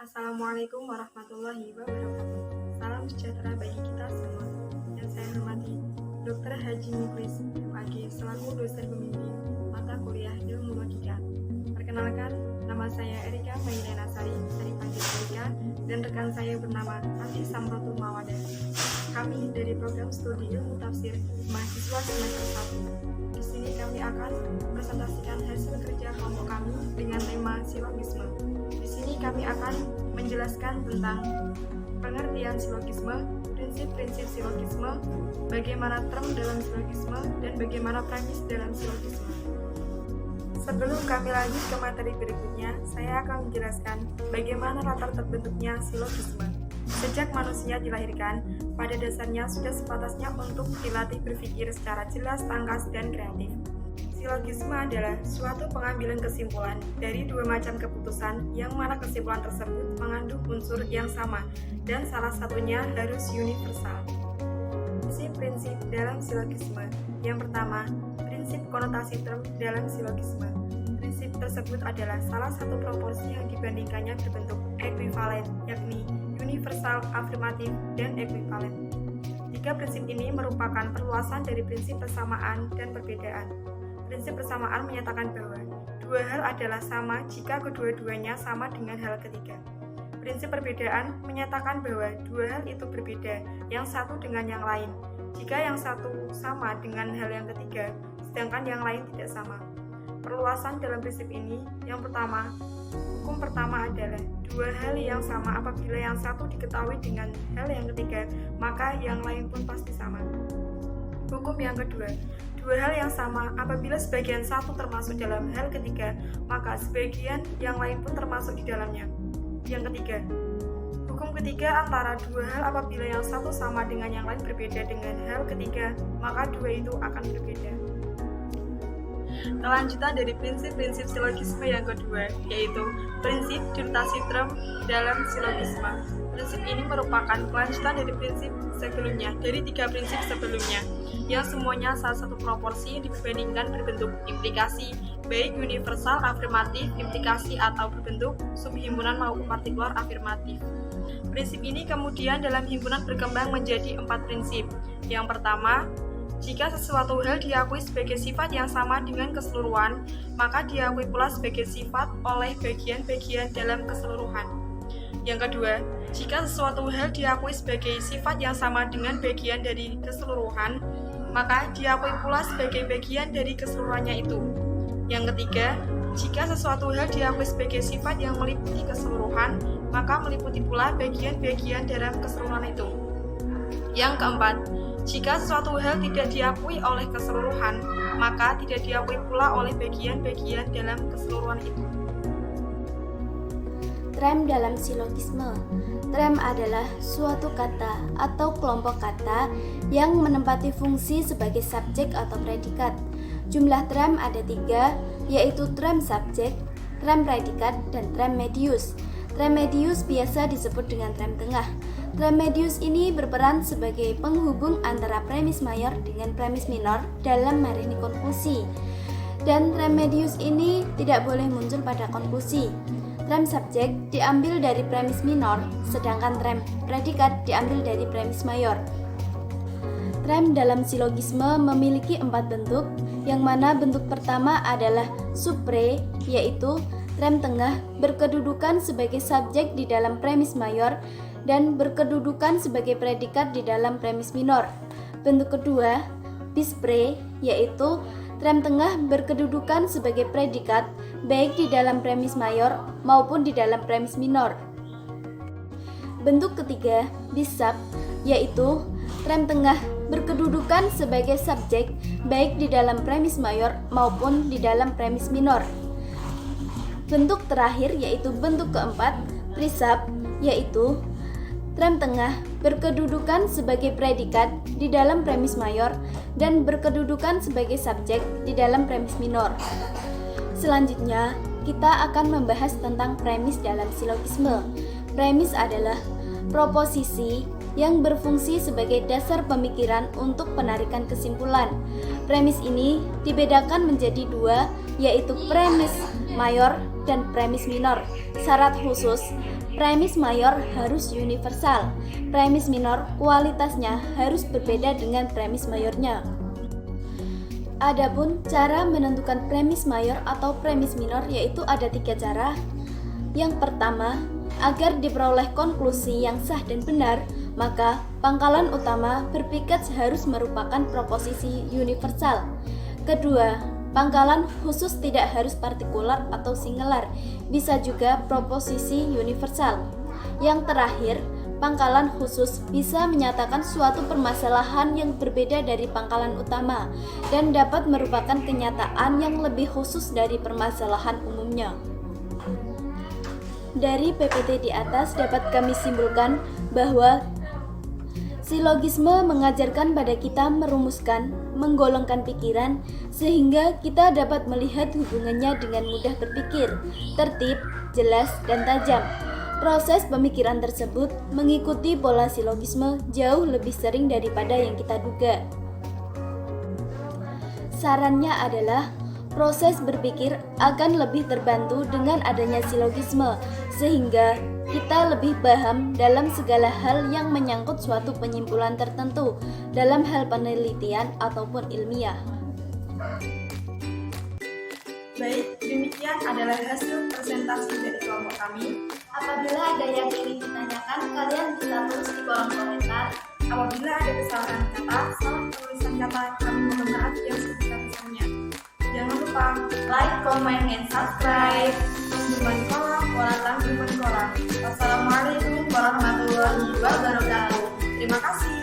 Assalamualaikum warahmatullahi wabarakatuh. Salam sejahtera bagi kita semua. Yang saya hormati Dr. Haji Muklis, MAG, selaku dosen pembimbing mata kuliah Ilmu Logika. Perkenalkan, nama saya Erika Mailena Sari, dari panggil Erika, dan rekan saya bernama Ati Samrotul Mawadah. Kami dari program studi Ilmu Tafsir mahasiswa semester 1. Di sini kami akan presentasikan hasil kerja kelompok kami dengan tema silogisme. Di sini kami akan menjelaskan tentang pengertian silogisme, prinsip-prinsip silogisme, bagaimana term dalam silogisme, dan bagaimana premis dalam silogisme. Sebelum kami lanjut ke materi berikutnya, saya akan menjelaskan bagaimana latar terbentuknya silogisme. Sejak manusia dilahirkan, pada dasarnya sudah sepatasnya untuk dilatih berpikir secara jelas, tangkas, dan kreatif. Silogisme adalah suatu pengambilan kesimpulan dari dua macam keputusan yang mana kesimpulan tersebut mengandung unsur yang sama dan salah satunya harus universal. Prinsip-prinsip dalam silogisme. Yang pertama, prinsip konotasi term dalam silogisme. Prinsip tersebut adalah salah satu proporsi yang dibandingkannya berbentuk ekuivalen, yakni universal, afirmatif, dan ekuivalen. Tiga prinsip ini merupakan perluasan dari prinsip persamaan dan perbedaan. Prinsip persamaan menyatakan bahwa dua hal adalah sama jika kedua-duanya sama dengan hal ketiga. Prinsip perbedaan menyatakan bahwa dua hal itu berbeda, yang satu dengan yang lain, jika yang satu sama dengan hal yang ketiga, sedangkan yang lain tidak sama. Perluasan dalam prinsip ini, yang pertama, hukum pertama adalah dua hal yang sama apabila yang satu diketahui dengan hal yang ketiga, maka yang lain pun pasti sama. Hukum yang kedua, dua hal yang sama apabila sebagian satu termasuk dalam hal ketiga, maka sebagian yang lain pun termasuk di dalamnya. Yang ketiga, hukum ketiga antara dua hal apabila yang satu sama dengan yang lain berbeda dengan hal ketiga, maka dua itu akan berbeda. Kelanjutan dari prinsip-prinsip silogisme yang kedua, yaitu prinsip junktasi term dalam silogisme. Prinsip ini merupakan kelanjutan dari prinsip sebelumnya, dari tiga prinsip sebelumnya, yang semuanya salah satu proporsi yang dibandingkan berbentuk implikasi, baik universal, afirmatif, implikasi, atau berbentuk subhimpunan maupun partikular afirmatif. Prinsip ini kemudian dalam himpunan berkembang menjadi 4 prinsip. Yang pertama, jika sesuatu hal diakui sebagai sifat yang sama dengan keseluruhan, maka diakui pula sebagai sifat oleh bagian-bagian dalam keseluruhan. Yang kedua, jika sesuatu hal diakui sebagai sifat yang sama dengan bagian dari keseluruhan, maka diakui pula sebagai bagian dari keseluruhannya itu. Yang ketiga, jika sesuatu hal diakui sebagai sifat yang meliputi keseluruhan, maka meliputi pula bagian-bagian dalam keseluruhan itu. Yang keempat, jika sesuatu hal tidak diakui oleh keseluruhan, maka tidak diakui pula oleh bagian-bagian dalam keseluruhan itu. Trem dalam silogisme. Trem adalah suatu kata atau kelompok kata yang menempati fungsi sebagai subjek atau predikat. Jumlah trem ada 3, yaitu trem subjek, trem predikat, dan trem medius. Trem medius biasa disebut dengan trem tengah. Trem medius ini berperan sebagai penghubung antara premis mayor dengan premis minor dalam materi konklusi. Dan trem medius ini tidak boleh muncul pada konklusi. Trem subjek diambil dari premis minor, sedangkan trem predikat diambil dari premis mayor. Trem dalam silogisme memiliki 4 bentuk, yang mana bentuk pertama adalah supre, yaitu trem tengah berkedudukan sebagai subjek di dalam premis mayor dan berkedudukan sebagai predikat di dalam premis minor. Bentuk kedua, bispre, yaitu trem tengah berkedudukan sebagai predikat baik di dalam premis mayor maupun di dalam premis minor. Bentuk ketiga, bisub, yaitu trem tengah berkedudukan sebagai subjek baik di dalam premis mayor maupun di dalam premis minor. Bentuk terakhir yaitu bentuk keempat, trisub, yaitu trem tengah berkedudukan sebagai predikat di dalam premis mayor dan berkedudukan sebagai subjek di dalam premis minor. Selanjutnya, kita akan membahas tentang premis dalam silogisme. Premis adalah proposisi yang berfungsi sebagai dasar pemikiran untuk penarikan kesimpulan. Premis ini dibedakan menjadi 2, yaitu premis mayor dan premis minor. Syarat khusus, Premis mayor harus universal. Premis minor kualitasnya harus berbeda dengan premis mayornya. Adapun cara menentukan premis mayor atau premis minor yaitu ada 3 cara. Yang pertama, agar diperoleh konklusi yang sah dan benar, maka pangkalan utama berpikat harus merupakan proposisi universal. Kedua, pangkalan khusus tidak harus partikular atau singular, bisa juga proposisi universal. Yang terakhir, pangkalan khusus bisa menyatakan suatu permasalahan yang berbeda dari pangkalan utama dan dapat merupakan kenyataan yang lebih khusus dari permasalahan umumnya. Dari PPT di atas dapat kami simpulkan bahwa silogisme mengajarkan pada kita merumuskan, menggolongkan pikiran, sehingga kita dapat melihat hubungannya dengan mudah berpikir, tertib, jelas, dan tajam. Proses pemikiran tersebut mengikuti pola silogisme jauh lebih sering daripada yang kita duga. Sarannya adalah proses berpikir akan lebih terbantu dengan adanya silogisme, sehingga kita lebih paham dalam segala hal yang menyangkut suatu penyimpulan tertentu dalam hal penelitian ataupun ilmiah. Baik, demikian adalah hasil presentasi dari kelompok kami. Apabila ada yang ingin ditanyakan, kalian bisa tulis di kolom komentar. Apabila ada kesalahan kata, salah penulisan kata, kami mohon maaf yang sebesar-besarnya. Jangan lupa Like, comment, and subscribe. Wassalamualaikum warahmatullahi wabarakatuh. Terima kasih.